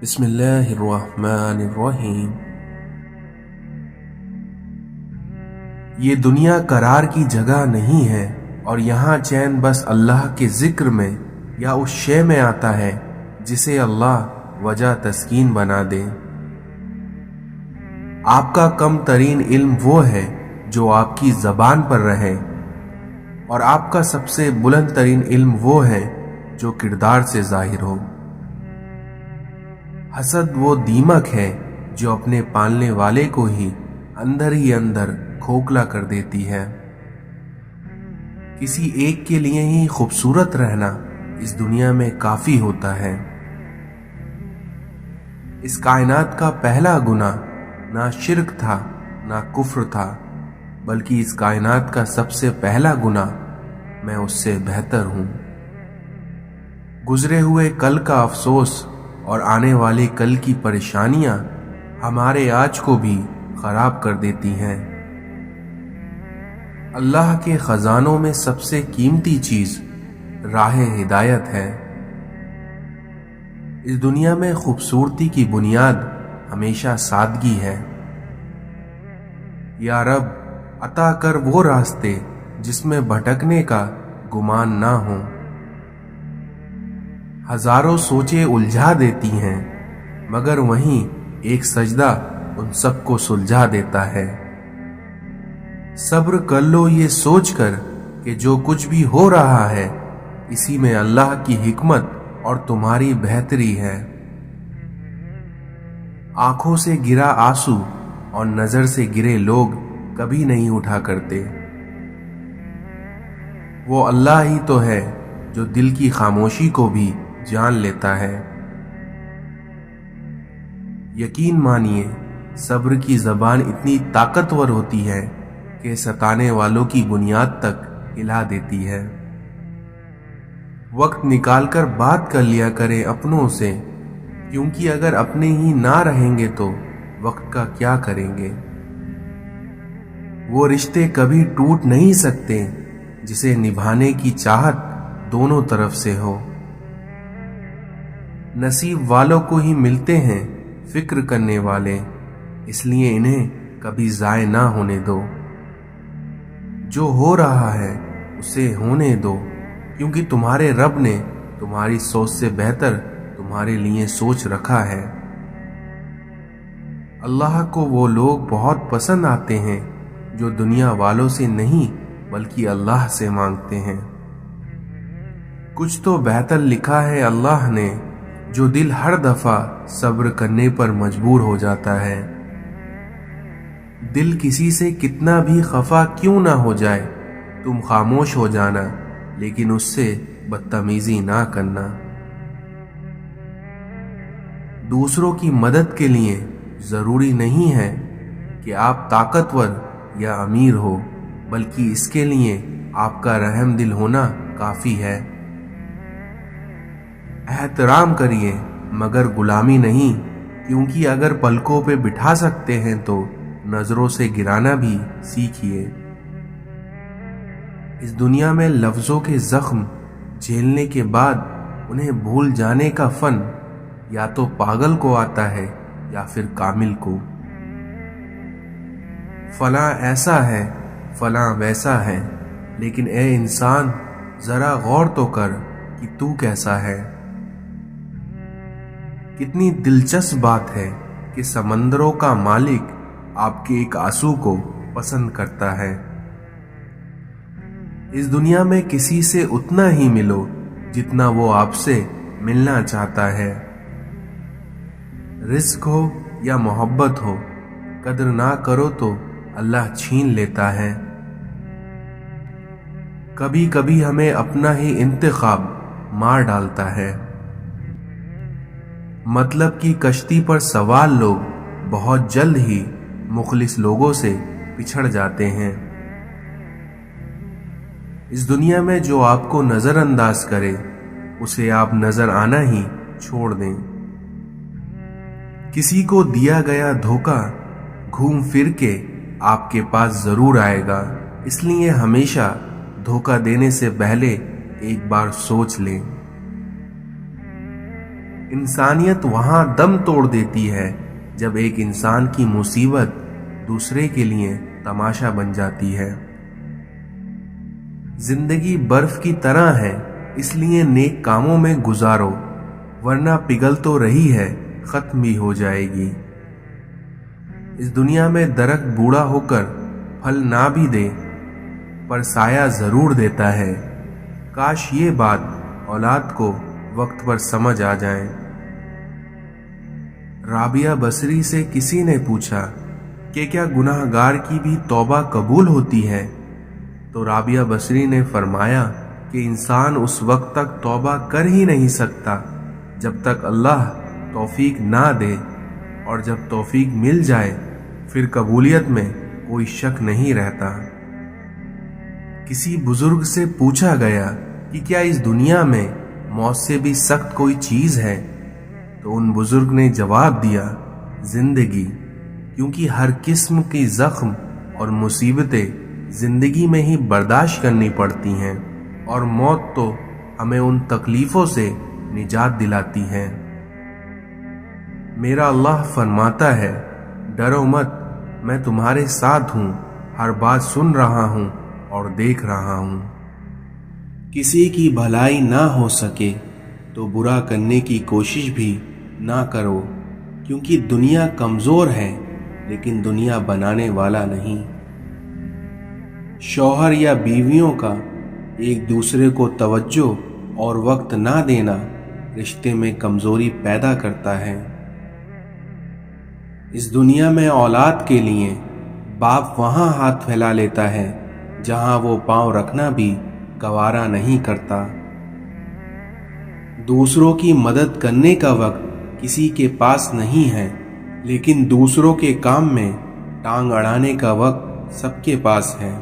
بسم اللہ الرحمن الرحیم۔ یہ دنیا قرار کی جگہ نہیں ہے اور یہاں چین بس اللہ کے ذکر میں یا اس شے میں آتا ہے جسے اللہ وجہ تسکین بنا دے۔ آپ کا کم ترین علم وہ ہے جو آپ کی زبان پر رہے، اور آپ کا سب سے بلند ترین علم وہ ہے جو کردار سے ظاہر ہو۔ حسد وہ دیمک ہے جو اپنے پالنے والے کو ہی اندر کھوکھلا کر دیتی ہے۔ کسی ایک کے لیے ہی خوبصورت رہنا اس دنیا میں کافی ہوتا ہے۔ اس کائنات کا پہلا گناہ نہ شرک تھا نہ کفر تھا، بلکہ اس کائنات کا سب سے پہلا گناہ میں اس سے بہتر ہوں۔ گزرے ہوئے کل کا افسوس اور آنے والے کل کی پریشانیاں ہمارے آج کو بھی خراب کر دیتی ہیں۔ اللہ کے خزانوں میں سب سے قیمتی چیز راہ ہدایت ہے۔ اس دنیا میں خوبصورتی کی بنیاد ہمیشہ سادگی ہے۔ یا رب عطا کر وہ راستے جس میں بھٹکنے کا گمان نہ ہو۔ ہزاروں سوچیں الجھا دیتی ہیں، مگر وہیں ایک سجدہ ان سب کو سلجھا دیتا ہے۔ صبر کر لو یہ سوچ کر کہ جو کچھ بھی ہو رہا ہے اسی میں اللہ کی حکمت اور تمہاری بہتری ہے۔ آنکھوں سے گرا آنسو اور نظر سے گرے لوگ کبھی نہیں اٹھا کرتے۔ وہ اللہ ہی تو ہے جو دل کی خاموشی کو بھی جان لیتا ہے۔ یقین مانیے صبر کی زبان اتنی طاقتور ہوتی ہے کہ ستانے والوں کی بنیاد تک ہلا دیتی ہے۔ وقت نکال کر بات کر لیا کریں اپنوں سے، کیونکہ اگر اپنے ہی نہ رہیں گے تو وقت کا کیا کریں گے۔ وہ رشتے کبھی ٹوٹ نہیں سکتے جسے نبھانے کی چاہت دونوں طرف سے ہو۔ نصیب والوں کو ہی ملتے ہیں فکر کرنے والے، اس لیے انہیں کبھی ضائع نہ ہونے دو۔ جو ہو رہا ہے اسے ہونے دو، کیونکہ تمہارے رب نے تمہاری سوچ سے بہتر تمہارے لیے سوچ رکھا ہے۔ اللہ کو وہ لوگ بہت پسند آتے ہیں جو دنیا والوں سے نہیں بلکہ اللہ سے مانگتے ہیں۔ کچھ تو بہتر لکھا ہے اللہ نے، جو دل ہر دفعہ صبر کرنے پر مجبور ہو جاتا ہے۔ دل کسی سے کتنا بھی خفا کیوں نہ ہو جائے، تم خاموش ہو جانا لیکن اس سے بدتمیزی نہ کرنا۔ دوسروں کی مدد کے لیے ضروری نہیں ہے کہ آپ طاقتور یا امیر ہو، بلکہ اس کے لیے آپ کا رحم دل ہونا کافی ہے۔ احترام کریے مگر غلامی نہیں، کیونکہ اگر پلکوں پہ بٹھا سکتے ہیں تو نظروں سے گرانا بھی سیکھیے۔ اس دنیا میں لفظوں کے زخم جھیلنے کے بعد انہیں بھول جانے کا فن یا تو پاگل کو آتا ہے یا پھر کامل کو۔ فلاں ایسا ہے فلاں ویسا ہے، لیکن اے انسان ذرا غور تو کر کہ تو کیسا ہے۔ کتنی دلچسپ بات ہے کہ سمندروں کا مالک آپ کے ایک آنسو کو پسند کرتا ہے۔ اس دنیا میں کسی سے اتنا ہی ملو جتنا وہ آپ سے ملنا چاہتا ہے۔ رزق ہو یا محبت ہو، قدر نہ کرو تو اللہ چھین لیتا ہے۔ کبھی کبھی ہمیں اپنا ہی انتخاب مار ڈالتا ہے۔ مطلب کی کشتی پر سوار لوگ بہت جلد ہی مخلص لوگوں سے پچھڑ جاتے ہیں۔ اس دنیا میں جو آپ کو نظر انداز کرے اسے آپ نظر آنا ہی چھوڑ دیں۔ کسی کو دیا گیا دھوکہ گھوم پھر کے آپ کے پاس ضرور آئے گا، اس لیے ہمیشہ دھوکہ دینے سے پہلے ایک بار سوچ لیں۔ انسانیت وہاں دم توڑ دیتی ہے جب ایک انسان کی مصیبت دوسرے کے لیے تماشا بن جاتی ہے۔ زندگی برف کی طرح ہے، اس لیے نیک کاموں میں گزارو، ورنہ پگھل تو رہی ہے، ختم بھی ہو جائے گی۔ اس دنیا میں درخت بوڑھا ہو کر پھل نہ بھی دے پر سایہ ضرور دیتا ہے۔ کاش یہ بات اولاد کو وقت پر سمجھ آ جائے۔ رابعہ بصری سے کسی نے پوچھا کہ کیا گناہ گار کی بھی توبہ قبول ہوتی ہے؟ تو رابعہ بصری نے فرمایا کہ انسان اس وقت تک توبہ کر ہی نہیں سکتا جب تک اللہ توفیق نہ دے، اور جب توفیق مل جائے پھر قبولیت میں کوئی شک نہیں رہتا۔ کسی بزرگ سے پوچھا گیا کہ کیا اس دنیا میں موت سے بھی سخت کوئی چیز ہے؟ تو ان بزرگ نے جواب دیا، زندگی، کیونکہ ہر قسم کی زخم اور مصیبتیں زندگی میں ہی برداشت کرنی پڑتی ہیں، اور موت تو ہمیں ان تکلیفوں سے نجات دلاتی ہے۔ میرا اللہ فرماتا ہے، ڈرو مت، میں تمہارے ساتھ ہوں، ہر بات سن رہا ہوں اور دیکھ رہا ہوں۔ کسی کی بھلائی نہ ہو سکے تو برا کرنے کی کوشش بھی نہ کرو، کیونکہ دنیا کمزور ہے لیکن دنیا بنانے والا نہیں۔ شوہر یا بیویوں کا ایک دوسرے کو توجہ اور وقت نہ دینا رشتے میں کمزوری پیدا کرتا ہے۔ اس دنیا میں اولاد کے لیے باپ وہاں ہاتھ پھیلا لیتا ہے جہاں وہ پاؤں رکھنا بھی گوارا نہیں کرتا۔ دوسروں کی مدد کرنے کا وقت کسی کے پاس نہیں ہے، لیکن دوسروں کے کام میں ٹانگ اڑانے کا وقت سب کے پاس ہے۔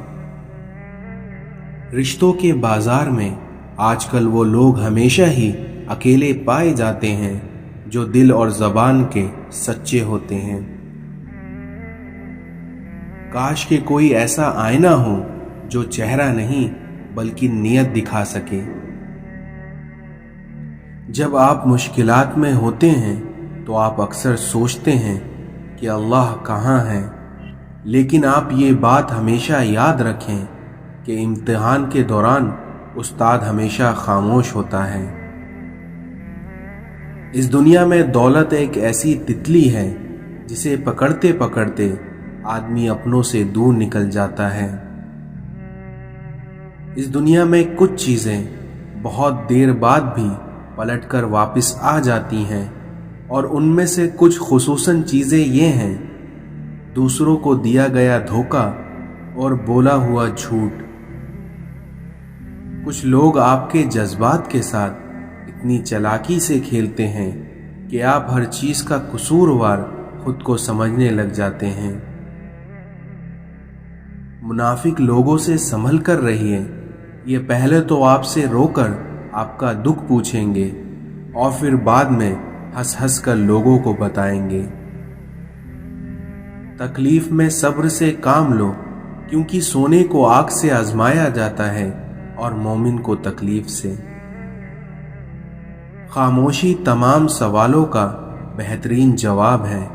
رشتوں کے بازار میں آج کل وہ لوگ ہمیشہ ہی اکیلے پائے جاتے ہیں جو دل اور زبان کے سچے ہوتے ہیں۔ کاش کہ کوئی ایسا آئینہ ہو جو چہرہ نہیں بلکہ نیت دکھا سکے۔ جب آپ مشکلات میں ہوتے ہیں تو آپ اکثر سوچتے ہیں کہ اللہ کہاں ہے، لیکن آپ یہ بات ہمیشہ یاد رکھیں کہ امتحان کے دوران استاد ہمیشہ خاموش ہوتا ہے۔ اس دنیا میں دولت ایک ایسی تتلی ہے جسے پکڑتے پکڑتے آدمی اپنوں سے دور نکل جاتا ہے۔ اس دنیا میں کچھ چیزیں بہت دیر بعد بھی پلٹ کر واپس آ جاتی ہیں، اور ان میں سے کچھ خصوصاً چیزیں یہ ہیں: دوسروں کو دیا گیا دھوکہ اور بولا ہوا جھوٹ۔ کچھ لوگ آپ کے جذبات کے ساتھ اتنی چالاکی سے کھیلتے ہیں کہ آپ ہر چیز کا قصوروار خود کو سمجھنے لگ جاتے ہیں۔ منافق لوگوں سے سنبھل کر رہیے، یہ پہلے تو آپ سے رو کر آپ کا دکھ پوچھیں گے اور پھر بعد میں ہنس ہنس کر لوگوں کو بتائیں گے۔ تکلیف میں صبر سے کام لو، کیونکہ سونے کو آگ سے آزمایا جاتا ہے اور مومن کو تکلیف سے۔ خاموشی تمام سوالوں کا بہترین جواب ہے،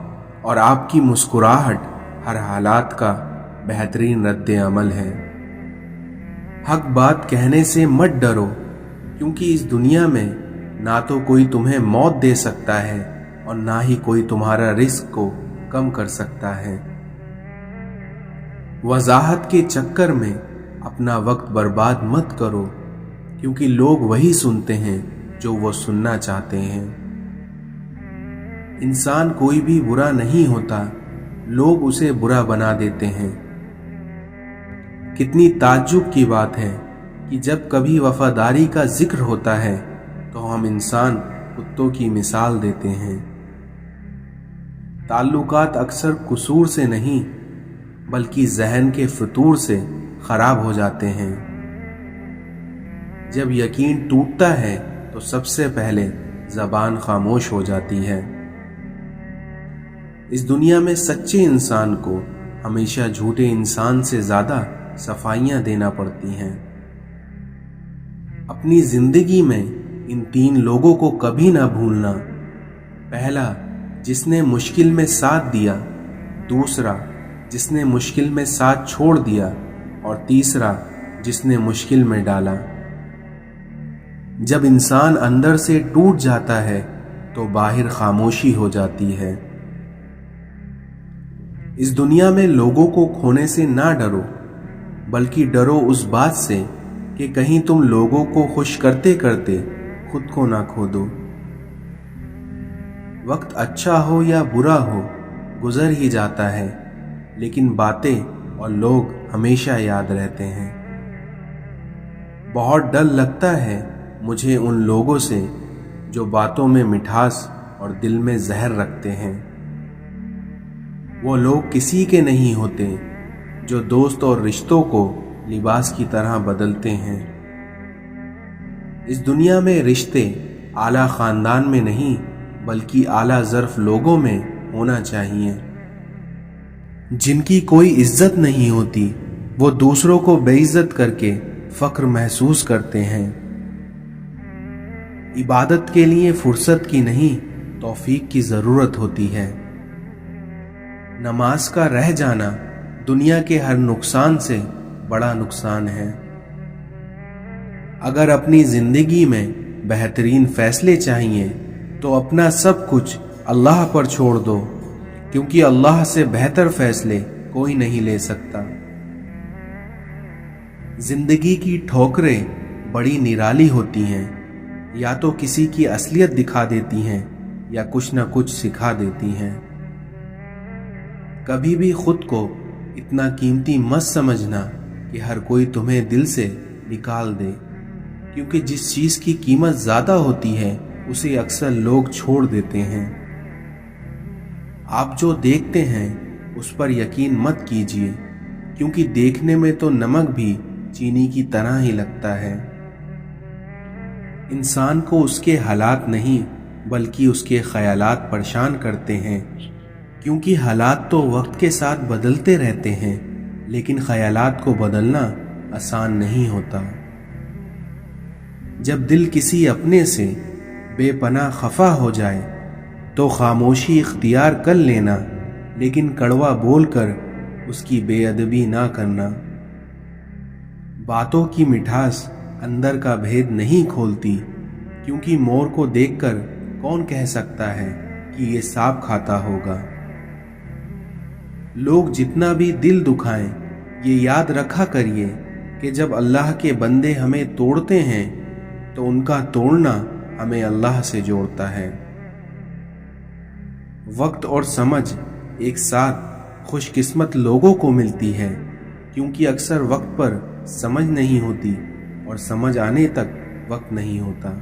اور آپ کی مسکراہٹ ہر حالات کا بہترین رد عمل ہے۔ حق بات کہنے سے مت ڈرو، کیونکہ اس دنیا میں نہ تو کوئی تمہیں موت دے سکتا ہے اور نہ ہی کوئی تمہارا رزق کو کم کر سکتا ہے۔ وضاحت کے چکر میں اپنا وقت برباد مت کرو، کیونکہ لوگ وہی سنتے ہیں جو وہ سننا چاہتے ہیں۔ انسان کوئی بھی برا نہیں ہوتا، لوگ اسے برا بنا دیتے ہیں۔ کتنی تعجب کی بات ہے کہ جب کبھی وفاداری کا ذکر ہوتا ہے تو ہم انسان کتوں کی مثال دیتے ہیں۔ تعلقات اکثر قصور سے نہیں بلکہ ذہن کے فطور سے خراب ہو جاتے ہیں۔ جب یقین ٹوٹتا ہے تو سب سے پہلے زبان خاموش ہو جاتی ہے۔ اس دنیا میں سچے انسان کو ہمیشہ جھوٹے انسان سے زیادہ صفائیاں دینا پڑتی ہیں۔ اپنی زندگی میں ان 3 لوگوں کو کبھی نہ بھولنا پہلا جس نے مشکل میں ساتھ دیا، دوسرا جس نے مشکل میں ساتھ چھوڑ دیا، اور تیسرا جس نے مشکل میں ڈالا۔ جب انسان اندر سے ٹوٹ جاتا ہے تو باہر خاموشی ہو جاتی ہے۔ اس دنیا میں لوگوں کو کھونے سے نہ ڈرو، بلکہ ڈرو اس بات سے کہ کہیں تم لوگوں کو خوش کرتے کرتے خود کو نہ کھو دو۔ وقت اچھا ہو یا برا ہو گزر ہی جاتا ہے، لیکن باتیں اور لوگ ہمیشہ یاد رہتے ہیں۔ بہت ڈر لگتا ہے مجھے ان لوگوں سے جو باتوں میں مٹھاس اور دل میں زہر رکھتے ہیں۔ وہ لوگ کسی کے نہیں ہوتے جو دوست اور رشتوں کو لباس کی طرح بدلتے ہیں۔ اس دنیا میں رشتے اعلیٰ خاندان میں نہیں بلکہ اعلیٰ ظرف لوگوں میں ہونا چاہیے۔ جن کی کوئی عزت نہیں ہوتی وہ دوسروں کو بے عزت کر کے فخر محسوس کرتے ہیں۔ عبادت کے لیے فرصت کی نہیں توفیق کی ضرورت ہوتی ہے۔ نماز کا رہ جانا دنیا کے ہر نقصان سے بڑا نقصان ہے۔ اگر اپنی زندگی میں بہترین فیصلے چاہیے تو اپنا سب کچھ اللہ پر چھوڑ دو، کیونکہ اللہ سے بہتر فیصلے کوئی نہیں لے سکتا۔ زندگی کی ٹھوکریں بڑی نرالی ہوتی ہیں، یا تو کسی کی اصلیت دکھا دیتی ہیں یا کچھ نہ کچھ سکھا دیتی ہیں۔ کبھی بھی خود کو اتنا قیمتی مت سمجھنا کہ ہر کوئی تمہیں دل سے نکال دے، کیونکہ جس چیز کی قیمت زیادہ ہوتی ہے اسے اکثر لوگ چھوڑ دیتے ہیں۔ آپ جو دیکھتے ہیں اس پر یقین مت کیجیے، کیونکہ دیکھنے میں تو نمک بھی چینی کی طرح ہی لگتا ہے۔ انسان کو اس کے حالات نہیں بلکہ اس کے خیالات پریشان کرتے ہیں، کیونکہ حالات تو وقت کے ساتھ بدلتے رہتے ہیں، لیکن خیالات کو بدلنا آسان نہیں ہوتا۔ جب دل کسی اپنے سے بے پناہ خفا ہو جائے تو خاموشی اختیار کر لینا، لیکن کڑوا بول کر اس کی بے ادبی نہ کرنا۔ باتوں کی مٹھاس اندر کا بھید نہیں کھولتی، کیونکہ مور کو دیکھ کر کون کہہ سکتا ہے کہ یہ سانپ کھاتا ہوگا۔ لوگ جتنا بھی دل دکھائیں یہ یاد رکھا کریے کہ جب اللہ کے بندے ہمیں توڑتے ہیں تو ان کا توڑنا ہمیں اللہ سے جوڑتا ہے۔ وقت اور سمجھ ایک ساتھ خوش قسمت لوگوں کو ملتی ہے، کیونکہ اکثر وقت پر سمجھ نہیں ہوتی اور سمجھ آنے تک وقت نہیں ہوتا۔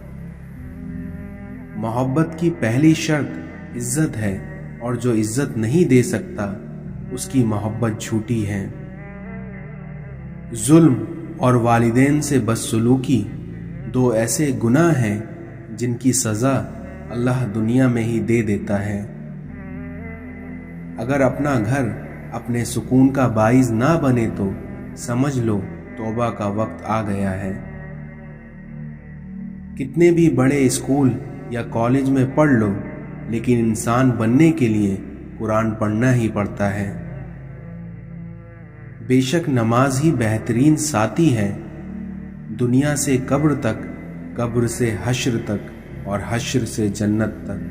محبت کی پہلی شرط عزت ہے، اور جو عزت نہیں دے سکتا اس کی محبت جھوٹی ہے۔ ظلم اور والدین سے بدسلوکی دو ایسے گناہ ہیں جن کی سزا اللہ دنیا میں ہی دے دیتا ہے۔ اگر اپنا گھر اپنے سکون کا باعث نہ بنے تو سمجھ لو توبہ کا وقت آ گیا ہے۔ کتنے بھی بڑے اسکول یا کالج میں پڑھ لو، لیکن انسان بننے کے لیے قرآن پڑھنا ہی پڑتا ہے۔ بے شک نماز ہی بہترین ساتھی ہے، دنیا سے قبر تک، قبر سے حشر تک، اور حشر سے جنت تک۔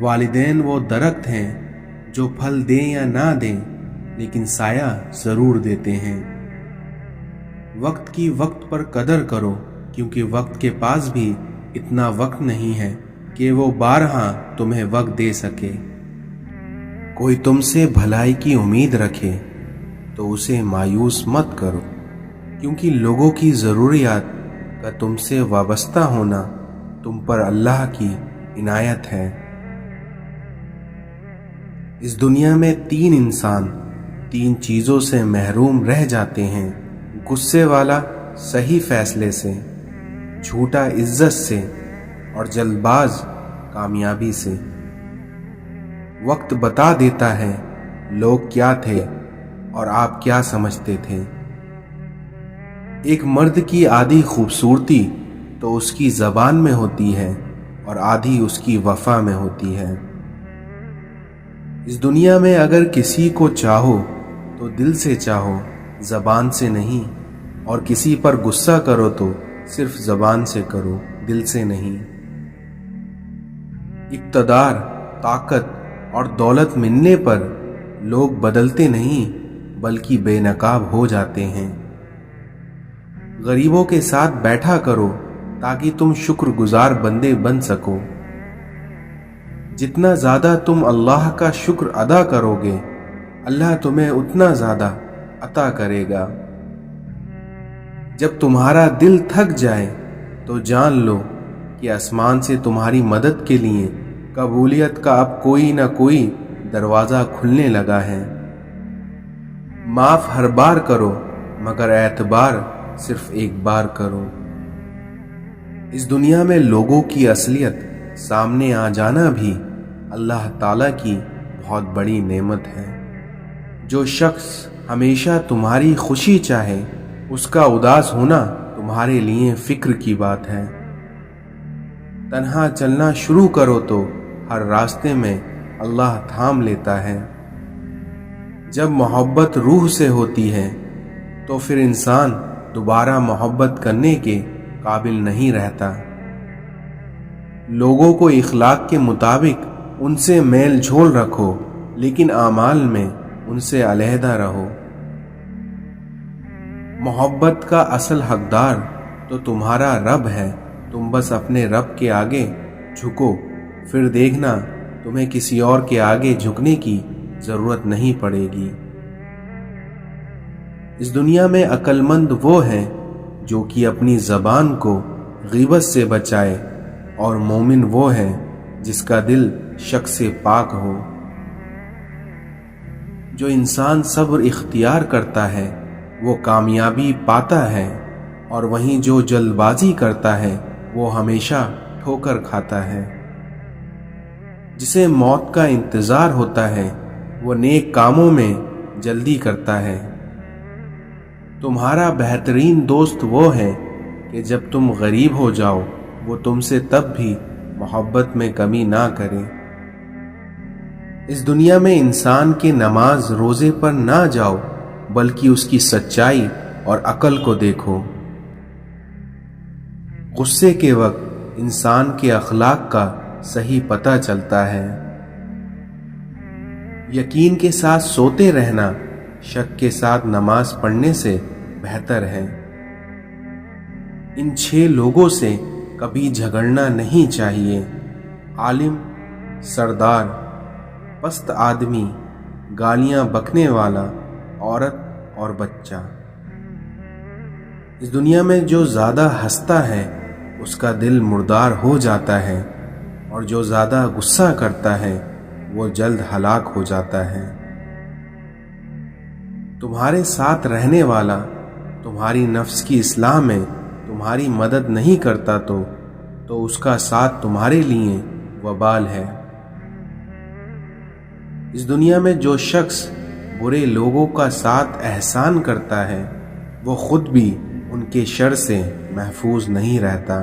والدین وہ درخت ہیں جو پھل دیں یا نہ دیں لیکن سایہ ضرور دیتے ہیں۔ وقت کی وقت پر قدر کرو، کیونکہ وقت کے پاس بھی اتنا وقت نہیں ہے کہ وہ بارہا تمہیں وقت دے سکے۔ کوئی تم سے بھلائی کی امید رکھے تو اسے مایوس مت کرو، کیونکہ لوگوں کی ضروریات کا تم سے وابستہ ہونا تم پر اللہ کی عنایت ہے۔ اس دنیا میں تین انسان تین چیزوں سے محروم رہ جاتے ہیں: غصے والا صحیح فیصلے سے، جھوٹا عزت سے، اور جلد باز کامیابی سے۔ وقت بتا دیتا ہے لوگ کیا تھے اور آپ کیا سمجھتے تھے۔ ایک مرد کی آدھی خوبصورتی تو اس کی زبان میں ہوتی ہے، اور آدھی اس کی وفا میں ہوتی ہے۔ اس دنیا میں اگر کسی کو چاہو تو دل سے چاہو، زبان سے نہیں، اور کسی پر غصہ کرو تو صرف زبان سے کرو، دل سے نہیں۔ اقتدار، طاقت اور دولت ملنے پر لوگ بدلتے نہیں بلکہ بے نقاب ہو جاتے ہیں۔ غریبوں کے ساتھ بیٹھا کرو تاکہ تم شکر گزار بندے بن سکو۔ جتنا زیادہ تم اللہ کا شکر ادا کرو گے، اللہ تمہیں اتنا زیادہ عطا کرے گا۔ جب تمہارا دل تھک جائے تو جان لو کہ آسمان سے تمہاری مدد کے لیے قبولیت کا اب کوئی نہ کوئی دروازہ کھلنے لگا ہے۔ معاف ہر بار کرو مگر اعتبار صرف ایک بار کرو۔ اس دنیا میں لوگوں کی اصلیت سامنے آ جانا بھی اللہ تعالیٰ کی بہت بڑی نعمت ہے۔ جو شخص ہمیشہ تمہاری خوشی چاہے، اس کا اداس ہونا تمہارے لیے فکر کی بات ہے۔ تنہا چلنا شروع کرو تو ہر راستے میں اللہ تھام لیتا ہے۔ جب محبت روح سے ہوتی ہے تو پھر انسان دوبارہ محبت کرنے کے قابل نہیں رہتا۔ لوگوں کو اخلاق کے مطابق ان سے میل جھول رکھو، لیکن اعمال میں ان سے علیحدہ رہو۔ محبت کا اصل حقدار تو تمہارا رب ہے، تم بس اپنے رب کے آگے جھکو، پھر دیکھنا تمہیں کسی اور کے آگے جھکنے کی ضرورت نہیں پڑے گی۔ اس دنیا میں عقل مند وہ ہے جو کہ اپنی زبان کو غیبت سے بچائے، اور مومن وہ ہے جس کا دل شک سے پاک ہو۔ جو انسان صبر اختیار کرتا ہے وہ کامیابی پاتا ہے، اور وہیں جو جلد بازی کرتا ہے وہ ہمیشہ ٹھوکر کھاتا ہے۔ جسے موت کا انتظار ہوتا ہے وہ نیک کاموں میں جلدی کرتا ہے۔ تمہارا بہترین دوست وہ ہے کہ جب تم غریب ہو جاؤ وہ تم سے تب بھی محبت میں کمی نہ کرے۔ اس دنیا میں انسان کے نماز روزے پر نہ جاؤ بلکہ اس کی سچائی اور عقل کو دیکھو۔ غصے کے وقت انسان کے اخلاق کا صحیح پتہ چلتا ہے۔ یقین کے ساتھ سوتے رہنا شک کے ساتھ نماز پڑھنے سے بہتر ہے۔ ان 6 لوگوں سے کبھی جھگڑنا نہیں چاہیے: عالم، سردار، پست آدمی، گالیاں بکنے والا، عورت اور بچہ۔ اس دنیا میں جو زیادہ ہنستا ہے اس کا دل مردار ہو جاتا ہے، اور جو زیادہ غصہ کرتا ہے وہ جلد ہلاک ہو جاتا ہے۔ تمہارے ساتھ رہنے والا تمہاری نفس کی اصلاح میں تمہاری مدد نہیں کرتا تو اس کا ساتھ تمہارے لیے وبال ہے۔ اس دنیا میں جو شخص برے لوگوں کا ساتھ احسان کرتا ہے وہ خود بھی ان کے شر سے محفوظ نہیں رہتا۔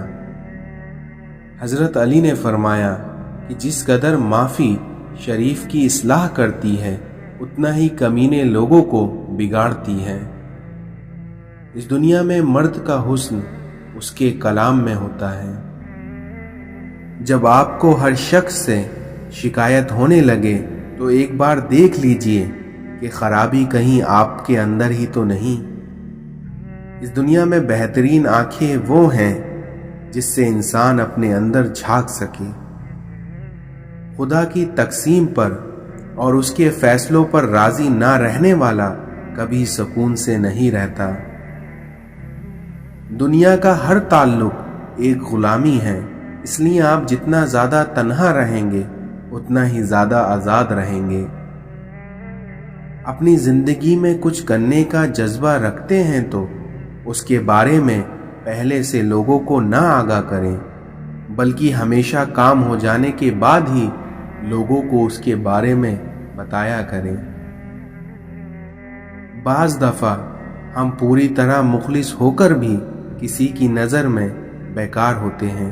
حضرت علی نے فرمایا کہ جس قدر معافی شریف کی اصلاح کرتی ہے اتنا ہی کمینے لوگوں کو بگاڑتی ہے۔ اس دنیا میں مرد کا حسن اس کے کلام میں ہوتا ہے۔ جب آپ کو ہر شخص سے شکایت ہونے لگے تو ایک بار دیکھ لیجئے کہ خرابی کہیں آپ کے اندر ہی تو نہیں۔ اس دنیا میں بہترین آنکھیں وہ ہیں جس سے انسان اپنے اندر جھانک سکے۔ خدا کی تقسیم پر اور اس کے فیصلوں پر راضی نہ رہنے والا کبھی سکون سے نہیں رہتا۔ دنیا کا ہر تعلق ایک غلامی ہے، اس لیے آپ جتنا زیادہ تنہا رہیں گے اتنا ہی زیادہ آزاد رہیں گے۔ اپنی زندگی میں کچھ کرنے کا جذبہ رکھتے ہیں تو اس کے بارے میں پہلے سے لوگوں کو نہ آگاہ کریں، بلکہ ہمیشہ کام ہو جانے کے بعد ہی لوگوں کو اس کے بارے میں بتایا کریں۔ بعض دفعہ ہم پوری طرح مخلص ہو کر بھی کسی کی نظر میں بیکار ہوتے ہیں۔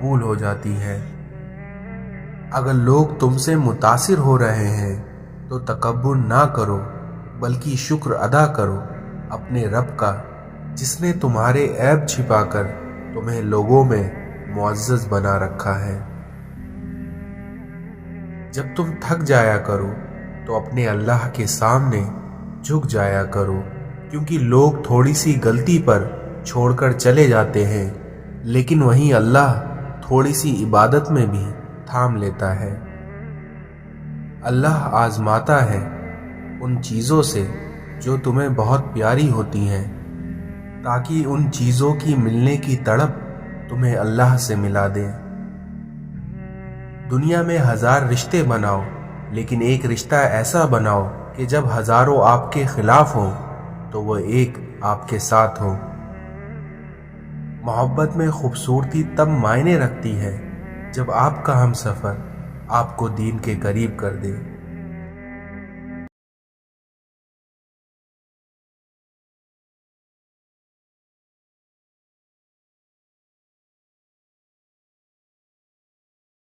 قبول ہو جاتی ہے۔ اگر لوگ تم سے متاثر ہو رہے ہیں تو تکبر نہ کرو، بلکہ شکر ادا کرو اپنے رب کا، جس نے تمہارے عیب چھپا کر تمہیں لوگوں میں معزز بنا رکھا ہے۔ جب تم تھک جایا کرو تو اپنے اللہ کے سامنے جھک جایا کرو، کیونکہ لوگ تھوڑی سی غلطی پر چھوڑ کر چلے جاتے ہیں، لیکن وہیں اللہ تھوڑی سی عبادت میں بھی تھام لیتا ہے۔ اللہ آزماتا ہے ان چیزوں سے جو تمہیں بہت پیاری ہوتی ہیں، تاکہ ان چیزوں کی ملنے کی تڑپ تمہیں اللہ سے ملا دے۔ دنیا میں 1000 رشتے بناؤ، لیکن ایک رشتہ ایسا بناؤ کہ جب ہزاروں آپ کے خلاف ہوں تو وہ ایک آپ کے ساتھ ہو۔ محبت میں خوبصورتی تب معنی رکھتی ہے جب آپ کا ہم سفر آپ کو دین کے قریب کر دے۔